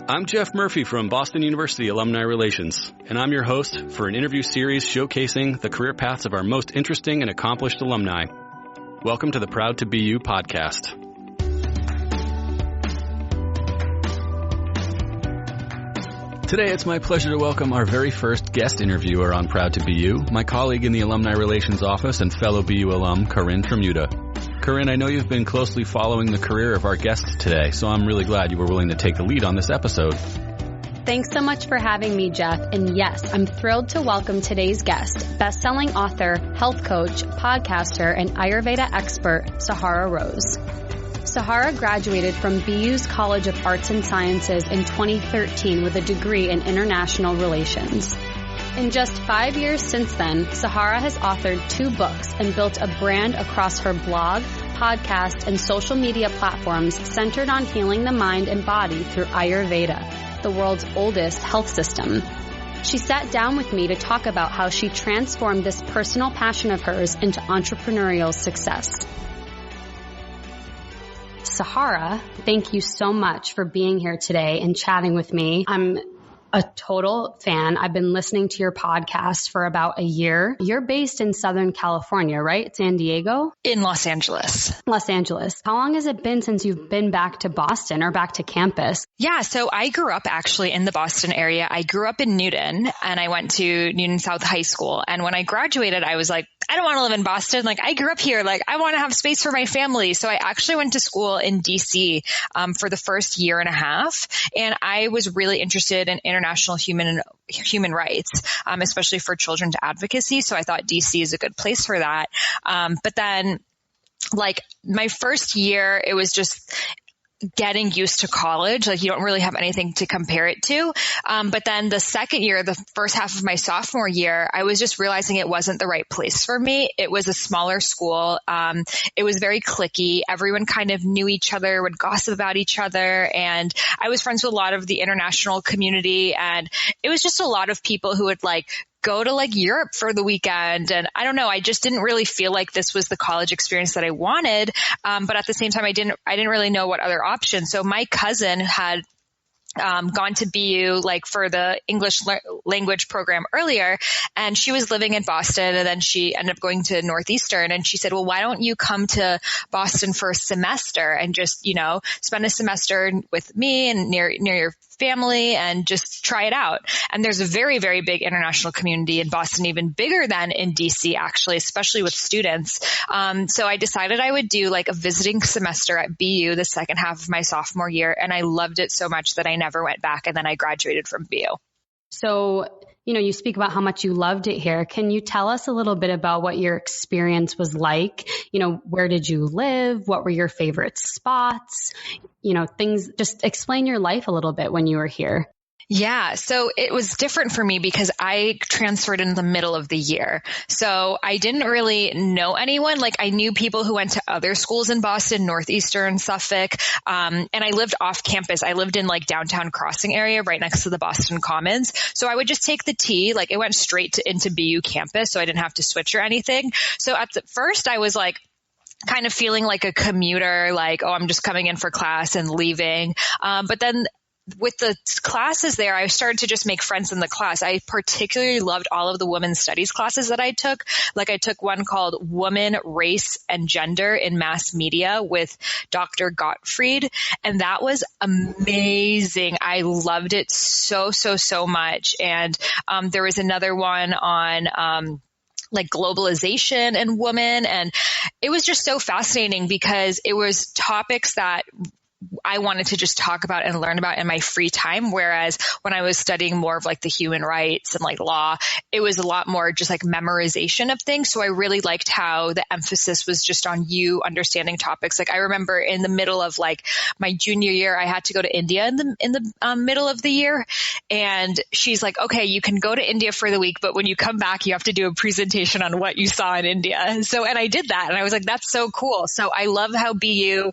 I'm Jeff Murphy from Boston University Alumni Relations, and I'm your host for an interview series showcasing the career paths of our most interesting and accomplished alumni. Welcome to the Proud to Be You podcast. Today, it's my pleasure to welcome our very first guest interviewer on Proud to Be You, my colleague in the Alumni Relations Office and fellow BU alum, Corinne Tramuta. Corinne, I know you've been closely following the career of our guest today, so I'm really glad you were willing to take the lead on this episode. Thanks so much for having me, Jeff. And yes, I'm thrilled to welcome today's guest, best-selling author, health coach, podcaster, and Ayurveda expert, Sahara Rose. Sahara graduated from BU's College of Arts and Sciences in 2013 with a degree in international relations. In just 5 years since then, Sahara has authored 2 books and built a brand across her blog, podcast, and social media platforms centered on healing the mind and body through Ayurveda, the world's oldest health system. She sat down with me to talk about how she transformed this personal passion of hers into entrepreneurial success. Sahara, thank you so much for being here today and chatting with me. I'm a total fan. I've been listening to your podcast for about a year. You're based in Southern California, right? San Diego? In Los Angeles. Los Angeles. How long has it been since you've been back to Boston or back to campus? Yeah, so I grew up actually in the Boston area. I grew up in Newton and I went to Newton South High School. And when I graduated, I was like, I don't want to live in Boston. Like, I grew up here. Like, I want to have space for my family. So I actually went to school in DC for the first year and a half. And I was really interested in international human rights, especially for children's advocacy. So I thought DC is a good place for that. But then, like, my first year, it was just getting used to college. Like, you don't really have anything to compare it to. But then the second year, the first half of my sophomore year, I was just realizing it wasn't the right place for me. It was a smaller school. It was very cliquey. Everyone kind of knew each other, would gossip about each other. And I was friends with a lot of the international community. And it was just a lot of people who would go to Europe for the weekend. And I don't know, I just didn't really feel like this was the college experience that I wanted. But at the same time, I didn't really know what other options. So my cousin had gone to BU for the English language program earlier, and she was living in Boston, and then she ended up going to Northeastern, and she said, well, why don't you come to Boston for a semester and just, spend a semester with me and near your family and just try it out. And there's a very, very big international community in Boston, even bigger than in DC, actually, especially with students. So I decided I would do a visiting semester at BU the second half of my sophomore year. And I loved it so much that I never went back. And then I graduated from BU. So, you speak about how much you loved it here. Can you tell us a little bit about what your experience was like? Where did you live? What were your favorite spots? Things, just explain your life a little bit when you were here. Yeah. So it was different for me because I transferred in the middle of the year. So I didn't really know anyone. I knew people who went to other schools in Boston, Northeastern, Suffolk. And I lived off campus. I lived in downtown Crossing area right next to the Boston Commons. So I would just take the T, it went straight into BU campus. So I didn't have to switch or anything. So at the first I was kind of feeling like a commuter, oh, I'm just coming in for class and leaving. But then with the classes there, I started to just make friends in the class. I particularly loved all of the women's studies classes that I took. I took one called Woman, Race, and Gender in Mass Media with Dr. Gottfried. And that was amazing. I loved it so, so, so much. And there was another one on globalization and women. And it was just so fascinating because it was topics that I wanted to just talk about and learn about in my free time. Whereas when I was studying more of the human rights and law, it was a lot more just memorization of things. So I really liked how the emphasis was just on you understanding topics. I remember in the middle of my junior year, I had to go to India in the middle of the year. And she's like, okay, you can go to India for the week, but when you come back, you have to do a presentation on what you saw in India. And I did that. And I was like, that's so cool. So I love how BU,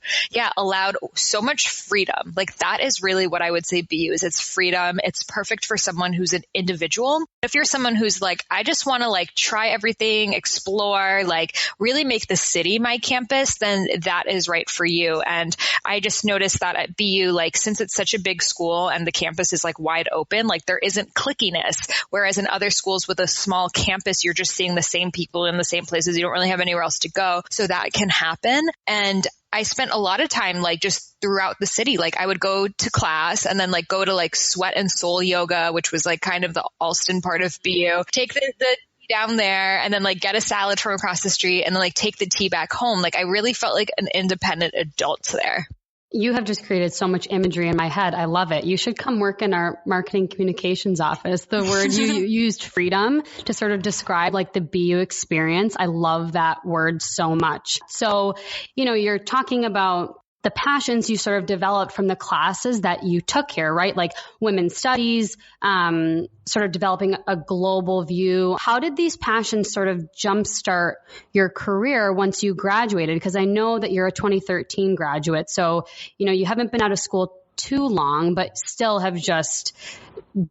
allowed so much much freedom. Like that is really what I would say BU is. It's freedom. It's perfect for someone who's an individual. If you're someone who's like, I just want to like try everything, explore, like really make the city my campus, then that is right for you. And I just noticed that at BU, like since it's such a big school and the campus is like wide open, like there isn't clickiness. Whereas in other schools with a small campus, you're just seeing the same people in the same places. You don't really have anywhere else to go. So that can happen. And I spent a lot of time like just throughout the city. Like I would go to class and then like go to like sweat and soul yoga, which was like kind of the Alston part of BU. Take the tea down there and then like get a salad from across the street and then like take the tea back home. Like I really felt like an independent adult there. You have just created so much imagery in my head. I love it. You should come work in our marketing communications office. The word you used, freedom, to sort of describe like the BU experience. I love that word so much. So, you're talking about the passions you sort of developed from the classes that you took here, right? Like women's studies, sort of developing a global view. How did these passions sort of jumpstart your career once you graduated? Because I know that you're a 2013 graduate. So, you haven't been out of school too long, but still have just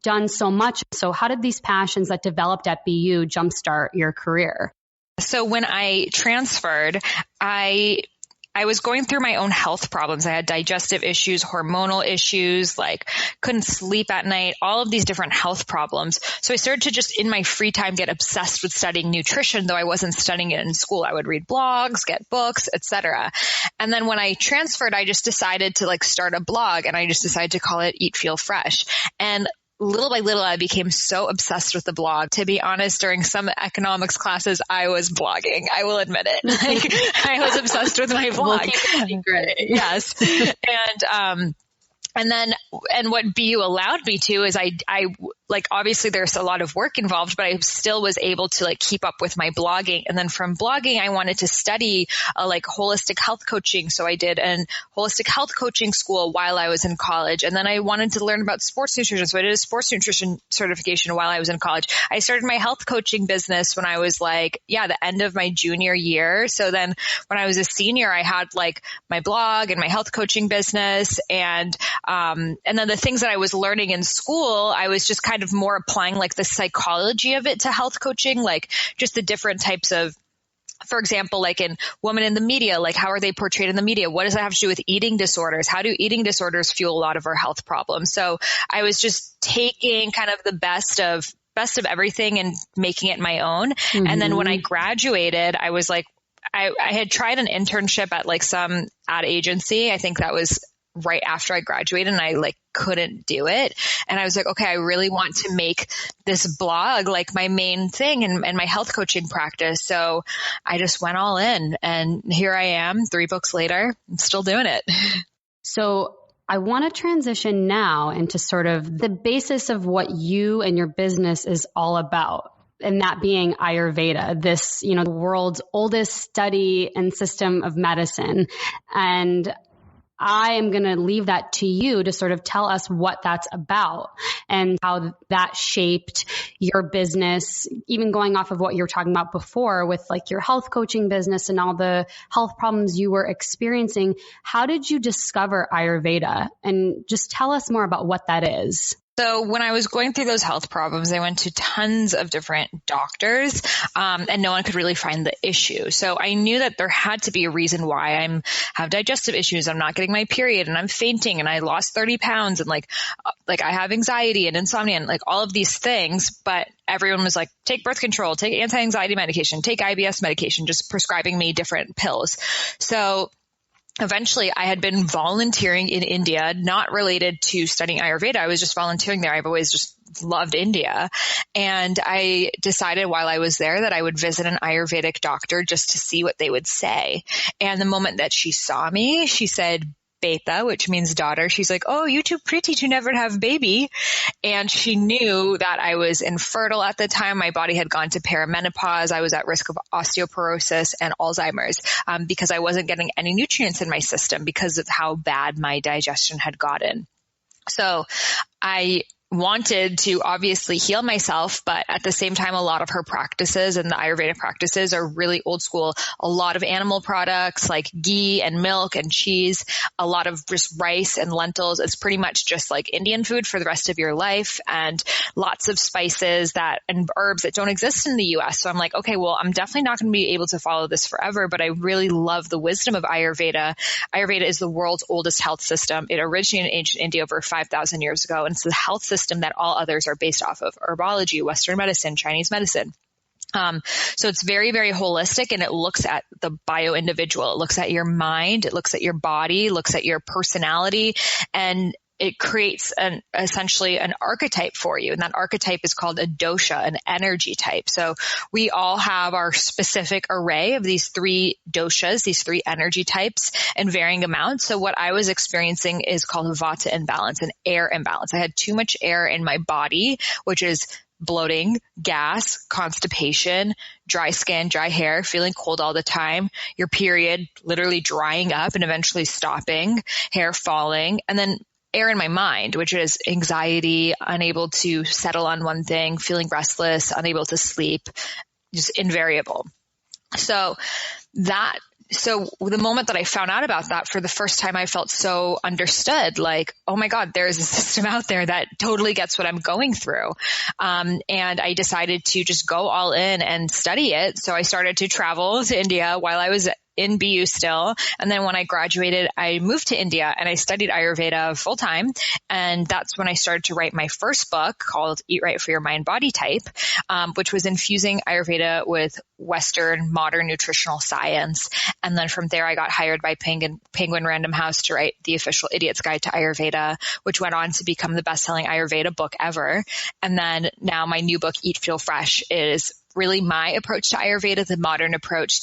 done so much. So how did these passions that developed at BU jumpstart your career? So when I transferred, I was going through my own health problems. I had digestive issues, hormonal issues, like couldn't sleep at night, all of these different health problems. So I started to just in my free time get obsessed with studying nutrition, though I wasn't studying it in school. I would read blogs, get books, etc. And then when I transferred, I just decided to like start a blog and I just decided to call it Eat, Feel, Fresh. And little by little, I became so obsessed with the blog. To be honest, during some economics classes, I was blogging. I will admit it. Like, I was obsessed with my blog. We'll keep it secret. Yes. And what BU allowed me to is I like, obviously there's a lot of work involved, but I still was able to like keep up with my blogging. And then from blogging, I wanted to study like holistic health coaching. So I did an holistic health coaching school while I was in college. And then I wanted to learn about sports nutrition. So I did a sports nutrition certification while I was in college. I started my health coaching business when I was like, the end of my junior year. So then when I was a senior, I had like my blog and my health coaching business. And then the things that I was learning in school, I was just kind of more applying like the psychology of it to health coaching, like just the different types of, for example, like in women in the media, like how are they portrayed in the media? What does that have to do with eating disorders? How do eating disorders fuel a lot of our health problems? So I was just taking kind of the best of everything and making it my own. Mm-hmm. And then when I graduated, I was like, I had tried an internship at like some ad agency. I think that was right after I graduated and I like couldn't do it. And I was like, okay, I really want to make this blog like my main thing and my health coaching practice. So I just went all in and here I am 3 books later, I'm still doing it. So I want to transition now into sort of the basis of what you and your business is all about. And that being Ayurveda, this, the world's oldest study and system of medicine. And I am going to leave that to you to sort of tell us what that's about and how that shaped your business, even going off of what you were talking about before with like your health coaching business and all the health problems you were experiencing. How did you discover Ayurveda? And just tell us more about what that is. So when I was going through those health problems, I went to tons of different doctors, and no one could really find the issue. So I knew that there had to be a reason why I have digestive issues. I'm not getting my period and I'm fainting and I lost 30 pounds and like I have anxiety and insomnia and like all of these things. But everyone was like, take birth control, take anti-anxiety medication, take IBS medication, just prescribing me different pills. So eventually, I had been volunteering in India, not related to studying Ayurveda. I was just volunteering there. I've always just loved India. And I decided while I was there that I would visit an Ayurvedic doctor just to see what they would say. And the moment that she saw me, she said, Beta, which means daughter. She's like, oh, you too pretty to never have baby. And she knew that I was infertile at the time. My body had gone to perimenopause. I was at risk of osteoporosis and Alzheimer's because I wasn't getting any nutrients in my system because of how bad my digestion had gotten. So I wanted to obviously heal myself, but at the same time, a lot of her practices and the Ayurveda practices are really old school. A lot of animal products like ghee and milk and cheese, a lot of just rice and lentils. It's pretty much just like Indian food for the rest of your life, and lots of spices and herbs that don't exist in the US. So I'm like, okay, well, I'm definitely not going to be able to follow this forever, but I really love the wisdom of Ayurveda. Ayurveda is the world's oldest health system. It originated in ancient India over 5,000 years ago, and it's the health system that all others are based off of: herbology, Western medicine, Chinese medicine. So it's very, very holistic, and it looks at the bio individual. It looks at your mind. It looks at your body, looks at your personality, and it creates essentially an archetype for you. And that archetype is called a dosha, an energy type. So we all have our specific array of these 3 doshas, these 3 energy types in varying amounts. So what I was experiencing is called a vata imbalance, an air imbalance. I had too much air in my body, which is bloating, gas, constipation, dry skin, dry hair, feeling cold all the time, your period literally drying up and eventually stopping, hair falling, and then air in my mind, which is anxiety, unable to settle on one thing, feeling restless, unable to sleep, just invariable. So the moment that I found out about that, for the first time, I felt so understood, like, oh my God, there's a system out there that totally gets what I'm going through. And I decided to just go all in and study it. So I started to travel to India while I was in BU still. And then when I graduated, I moved to India and I studied Ayurveda full time. And that's when I started to write my first book called Eat Right for Your Mind Body Type, which was infusing Ayurveda with Western modern nutritional science. And then from there, I got hired by Penguin Random House to write the official Idiot's Guide to Ayurveda, which went on to become the best-selling Ayurveda book ever. And then now my new book, Eat, Feel Fresh, is really my approach to Ayurveda, the modern approach,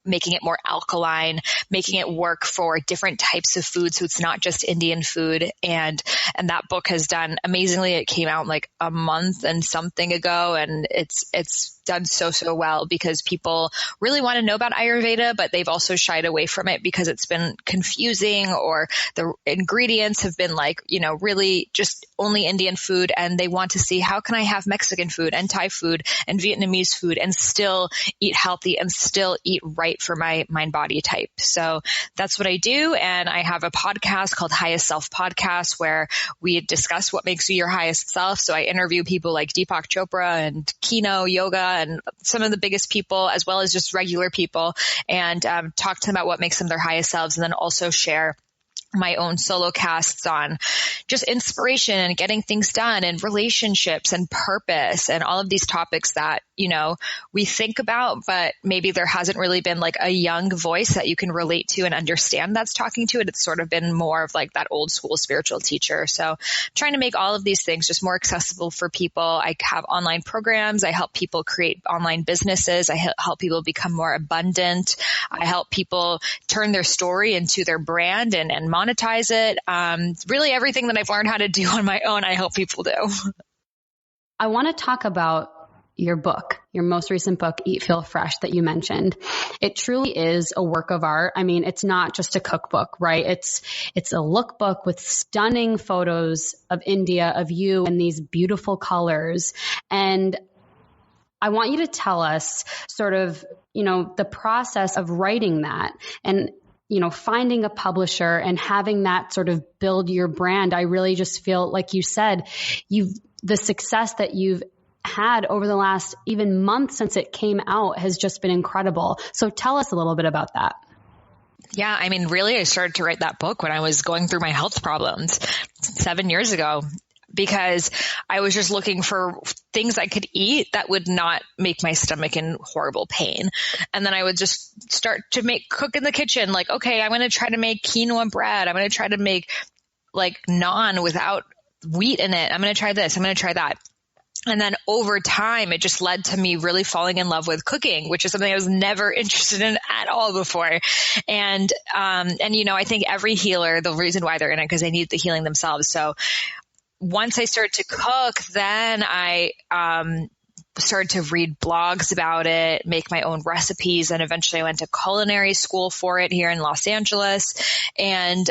making it more alkaline, making it work for different types of food. So it's not just Indian food. And that book has done amazingly. It came out like a month and something ago, and it's done so well because people really want to know about Ayurveda, but they've also shied away from it because it's been confusing, or the ingredients have been like, really just only Indian food. And they want to see, how can I have Mexican food and Thai food and Vietnamese food and still eat healthy and still eat right for my mind body type. So that's what I do. And I have a podcast called Highest Self Podcast, where we discuss what makes you your highest self. So I interview people like Deepak Chopra and Kino Yoga and some of the biggest people, as well as just regular people, and talk to them about what makes them their highest selves, and then also share my own solo casts on just inspiration and getting things done and relationships and purpose and all of these topics that, we think about, but maybe there hasn't really been like a young voice that you can relate to and understand that's talking to it. It's sort of been more of like that old school spiritual teacher. So I'm trying to make all of these things just more accessible for people. I have online programs. I help people create online businesses. I help people become more abundant. I help people turn their story into their brand and monetize it. Really everything that I've learned how to do on my own, I help people do. I want to talk about your book, your most recent book, Eat, Feel Fresh, that you mentioned. It truly is a work of art. I mean, it's not just a cookbook, right? It's a lookbook with stunning photos of India, of you, and these beautiful colors. And I want you to tell us sort of, the process of writing that and, finding a publisher and having that sort of build your brand. I really just feel like you said, the success that you've had over the last even month since it came out has just been incredible. So tell us a little bit about that. Yeah, I mean, really, I started to write that book when I was going through my health problems 7 years ago, because I was just looking for things I could eat that would not make my stomach in horrible pain. And then I would just start to cook in the kitchen. Like, okay, I'm going to try to make quinoa bread. I'm going to try to make like naan without wheat in it. I'm going to try this. I'm going to try that. And then over time, it just led to me really falling in love with cooking, which is something I was never interested in at all before. And I think every healer, the reason why they're in it, because they need the healing themselves. So once I started to cook, then I started to read blogs about it, make my own recipes. And eventually I went to culinary school for it here in Los Angeles. And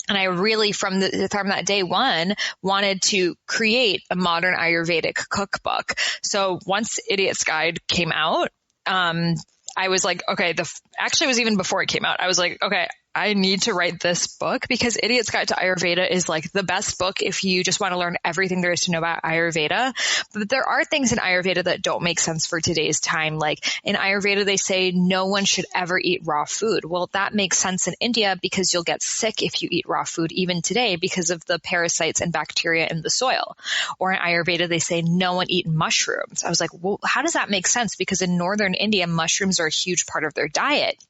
And I really, from that day one, wanted to create a modern Ayurvedic cookbook. So once Idiot's Guide came out, I was like, okay, actually it was even before it came out. I was like, okay, I need to write this book because Idiot's Guide to Ayurveda is like the best book if you just want to learn everything there is to know about Ayurveda. But there are things in Ayurveda that don't make sense for today's time. Like in Ayurveda, they say no one should ever eat raw food. Well, that makes sense in India because you'll get sick if you eat raw food even today because of the parasites and bacteria in the soil. Or in Ayurveda, they say no one eat mushrooms. I was like, well, how does that make sense? Because in northern India, mushrooms are a huge part of their diet.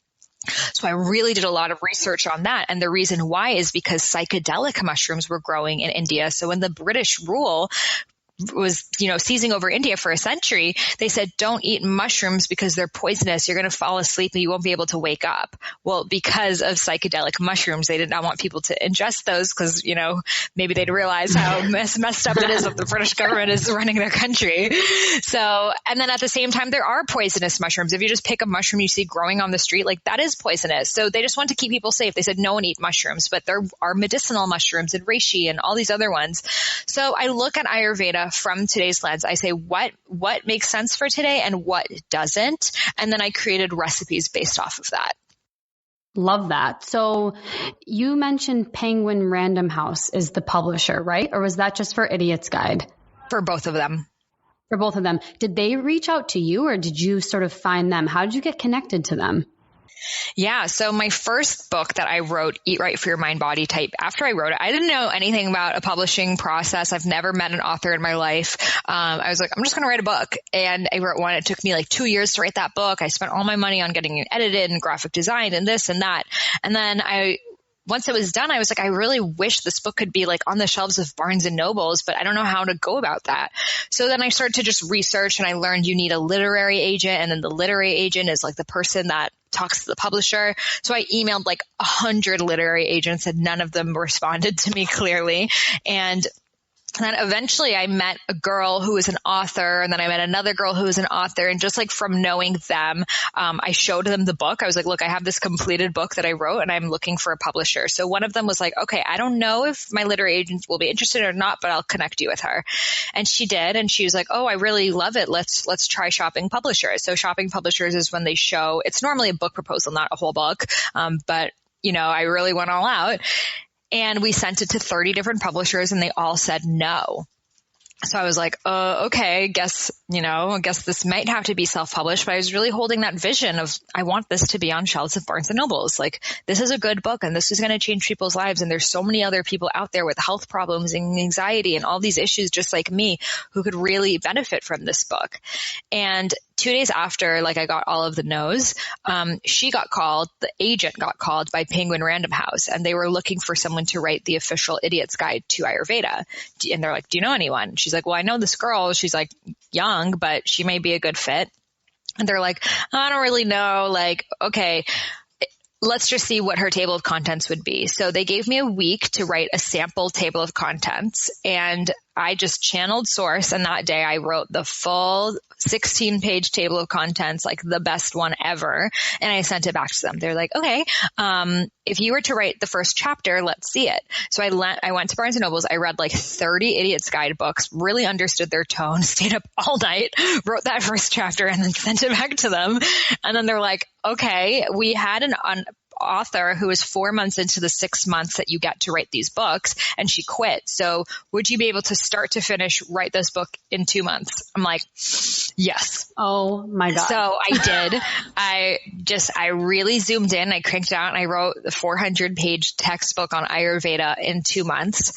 So I really did a lot of research on that. And the reason why is because psychedelic mushrooms were growing in India. So when the British rule was, seizing over India for a century, they said, don't eat mushrooms because they're poisonous. You're going to fall asleep and you won't be able to wake up. Well, because of psychedelic mushrooms, they did not want people to ingest those because, maybe they'd realize how messed up it is that the British government is running their country. So, and then at the same time, there are poisonous mushrooms. If you just pick a mushroom you see growing on the street, like that is poisonous. So they just want to keep people safe. They said, no one eat mushrooms, but there are medicinal mushrooms and reishi and all these other ones. So I look at Ayurveda from today's lens. I say what makes sense for today and what doesn't. And then I created recipes based off of that. Love that. So you mentioned Penguin Random House is the publisher, right? Or was that just for Idiot's Guide? For both of them. For both of them. Did they reach out to you or did you sort of find them? How did you get connected to them? Yeah. So my first book that I wrote, Eat Right for Your Mind Body Type, after I wrote it, I didn't know anything about a publishing process. I've never met an author in my life. I was like, I'm just going to write a book. And I wrote one. It took me like 2 years to write that book. I spent all my money on getting it edited and graphic design and this and that. And then once it was done, I was like, I really wish this book could be like on the shelves of Barnes and Nobles, but I don't know how to go about that. So then I started to just research and I learned you need a literary agent. And then the literary agent is like the person that talks to the publisher. So I emailed like 100 literary agents and none of them responded to me clearly. And then eventually I met a girl who was an author, and then I met another girl who was an author. And just like from knowing them, I showed them the book. I was like, look, I have this completed book that I wrote and I'm looking for a publisher. So one of them was like, okay, I don't know if my literary agent will be interested or not, but I'll connect you with her. And she did. And she was like, oh, I really love it. Let's try Shopping Publishers. So Shopping Publishers is when they show, it's normally a book proposal, not a whole book. But I really went all out. And we sent it to 30 different publishers and they all said no. So I was like, okay, I guess this might have to be self-published, but I was really holding that vision of, I want this to be on shelves of Barnes and Nobles. Like, this is a good book and this is going to change people's lives. And there's so many other people out there with health problems and anxiety and all these issues, just like me, who could really benefit from this book. And 2 days after, like, I got all of the no's, the agent got called by Penguin Random House, and they were looking for someone to write the official Idiot's Guide to Ayurveda. And they're like, do you know anyone? She's like, well, I know this girl. She's like young, but she may be a good fit. And they're like, I don't really know. Like, okay, let's just see what her table of contents would be. So they gave me a week to write a sample table of contents, and I just channeled source. And that day I wrote the full 16-page table of contents, like the best one ever. And I sent it back to them. They're like, okay, if you were to write the first chapter, let's see it. So I went to Barnes and Nobles. I read like 30 Idiot's Guide books, really understood their tone, stayed up all night, wrote that first chapter, and then sent it back to them. And then they're like, okay, we had an author who is 4 months into the 6 months that you get to write these books, and she quit. So would you be able to start to finish write this book in 2 months? I'm like, yes. Oh my God. So I did. I really zoomed in. I cranked out and I wrote the 400-page textbook on Ayurveda in 2 months.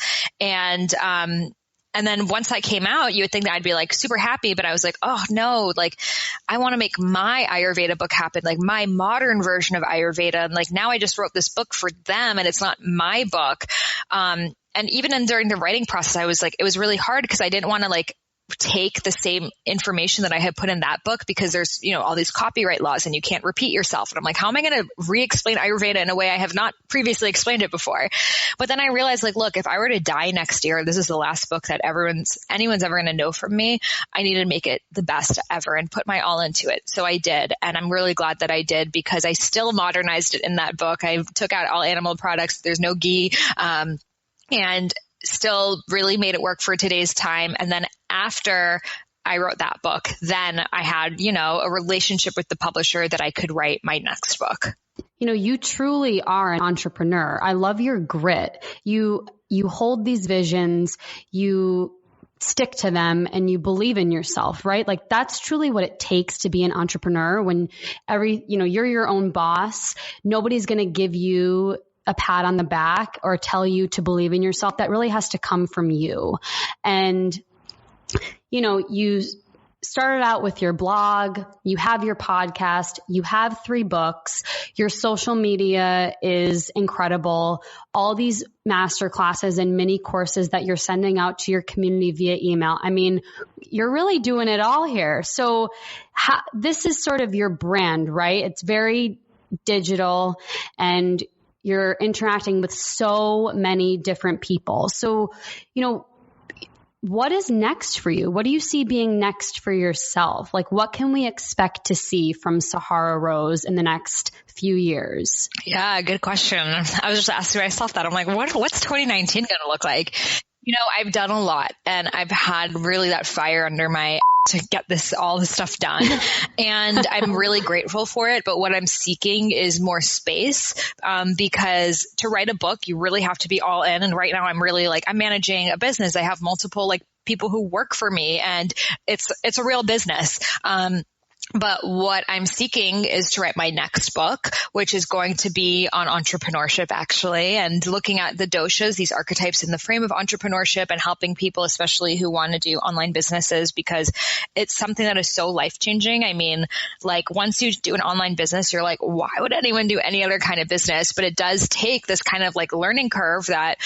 And then once that came out, you would think that I'd be like super happy, but I was like, oh no, like I want to make my Ayurveda book happen, like my modern version of Ayurveda. And like now I just wrote this book for them and it's not my book. And even during the writing process, I was like, it was really hard because I didn't want to like take the same information that I had put in that book because there's, all these copyright laws and you can't repeat yourself. And I'm like, how am I going to re-explain Ayurveda in a way I have not previously explained it before? But then I realized, like, look, if I were to die next year, this is the last book that anyone's ever going to know from me. I need to make it the best ever and put my all into it. So I did. And I'm really glad that I did because I still modernized it in that book. I took out all animal products. There's no ghee. And still really made it work for today's time. And then after I wrote that book, then I had, a relationship with the publisher that I could write my next book. You truly are an entrepreneur. I love your grit. You hold these visions, you stick to them, and you believe in yourself, right? Like that's truly what it takes to be an entrepreneur. When you're your own boss, nobody's going to give you a pat on the back or tell you to believe in yourself. That really has to come from you. And, you started out with your blog, you have your podcast, you have 3 books, your social media is incredible. All these master classes and mini courses that you're sending out to your community via email. I mean, you're really doing it all here. So this is sort of your brand, right? It's very digital and you're interacting with so many different people. So, what is next for you? What do you see being next for yourself? Like, what can we expect to see from Sahara Rose in the next few years? Yeah, good question. I was just asking myself that. I'm like, what's 2019 going to look like? I've done a lot and I've had really that fire under my to get all this stuff done. And I'm really grateful for it. But what I'm seeking is more space, because to write a book, you really have to be all in. And right now I'm really I'm managing a business. I have multiple people who work for me and it's a real business. But what I'm seeking is to write my next book, which is going to be on entrepreneurship, actually, and looking at the doshas, these archetypes in the frame of entrepreneurship, and helping people, especially who want to do online businesses, because it's something that is so life-changing. I mean, once you do an online business, you're like, why would anyone do any other kind of business? But it does take this kind of learning curve that,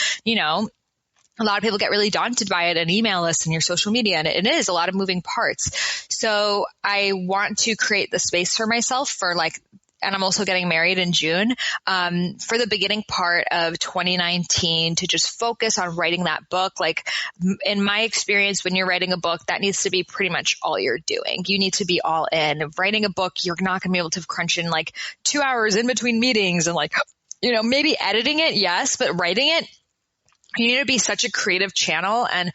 a lot of people get really daunted by it, an email list and your social media, and it is a lot of moving parts. So I want to create the space for myself for and I'm also getting married in June, for the beginning part of 2019 to just focus on writing that book. In my experience, when you're writing a book, that needs to be pretty much all you're doing. You need to be all in. Writing a book, you're not going to be able to crunch in 2 hours in between meetings and maybe editing it. Yes, but writing it, you need to be such a creative channel. And,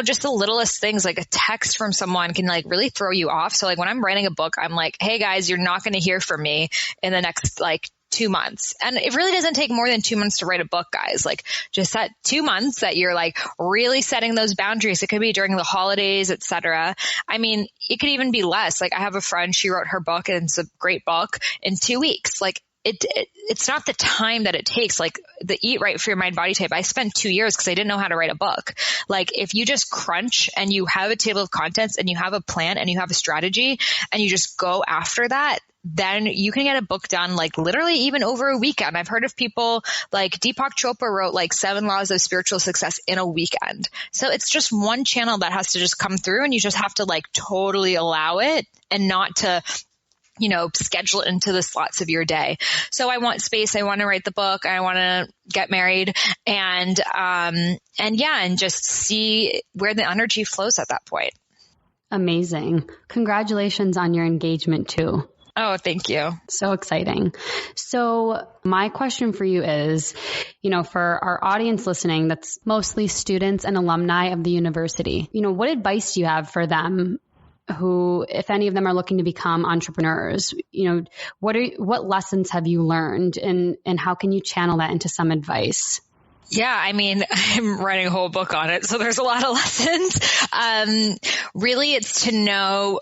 just the littlest things like a text from someone can really throw you off. So when I'm writing a book, I'm like, hey guys, you're not going to hear from me in the next 2 months. And it really doesn't take more than 2 months to write a book, guys. Just that 2 months that you're really setting those boundaries. It could be during the holidays, etc. I mean, it could even be less. I have a friend, she wrote her book and it's a great book in 2 weeks. It's not the time that it takes, the Eat Right for Your Mind Body Type. I spent 2 years because I didn't know how to write a book. If you just crunch and you have a table of contents and you have a plan and you have a strategy and you just go after that, then you can get a book done literally even over a weekend. I've heard of people Deepak Chopra wrote 7 Laws of Spiritual Success in a weekend. So it's just one channel that has to just come through and you just have to totally allow it and not to schedule it into the slots of your day. So I want space. I want to write the book. I want to get married and just see where the energy flows at that point. Amazing. Congratulations on your engagement too. Oh, thank you. So exciting. So my question for you is, for our audience listening, that's mostly students and alumni of the university, what advice do you have for them who, if any of them are looking to become entrepreneurs, what lessons have you learned and how can you channel that into some advice? Yeah, I mean, I'm writing a whole book on it, so there's a lot of lessons. Really, it's to know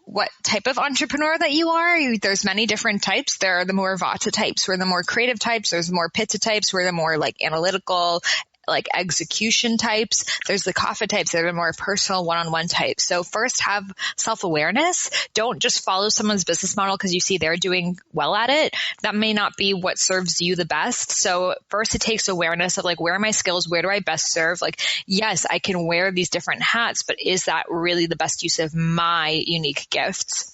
what type of entrepreneur that you are. There's many different types. There are the more Vata types, we're the more creative types. There's the more Pitta types, we're the more analytical, like execution types. There's the kapha types that are more personal one-on-one types. So first have self-awareness. Don't just follow someone's business model because you see they're doing well at it. That may not be what serves you the best. So first it takes awareness of like, where are my skills? Where do I best serve? Like, yes, I can wear these different hats, but is that really the best use of my unique gifts?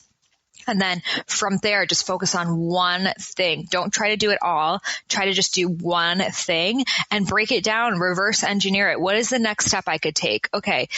And then from there, just focus on one thing. Don't try to do it all. Try to just do one thing and break it down, reverse engineer it. What is the next step I could take? Okay.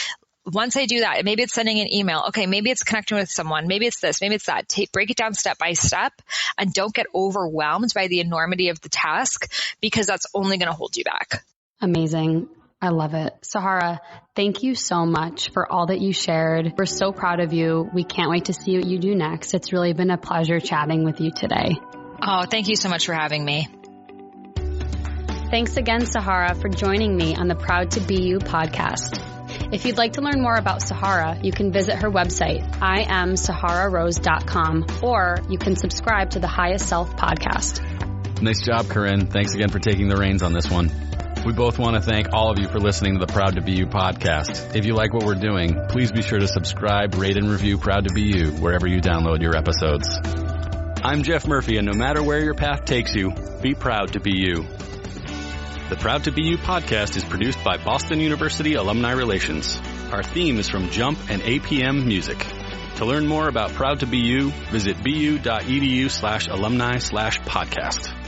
Once I do that, maybe it's sending an email. Okay. Maybe it's connecting with someone. Maybe it's this, maybe it's that. Break it down step by step and don't get overwhelmed by the enormity of the task because that's only going to hold you back. Amazing. I love it. Sahara, thank you so much for all that you shared. We're so proud of you. We can't wait to see what you do next. It's really been a pleasure chatting with you today. Oh, thank you so much for having me. Thanks again, Sahara, for joining me on the Proud to Be You podcast. If you'd like to learn more about Sahara, you can visit her website, IamSaharaRose.com, or you can subscribe to the Highest Self podcast. Nice job, Corinne. Thanks again for taking the reins on this one. We both want to thank all of you for listening to the Proud to Be You podcast. If you like what we're doing, please be sure to subscribe, rate, and review Proud to Be You wherever you download your episodes. I'm Jeff Murphy, and no matter where your path takes you, be proud to be you. The Proud to Be You podcast is produced by Boston University Alumni Relations. Our theme is from Jump and APM Music. To learn more about Proud to Be You, visit bu.edu/alumni/podcast.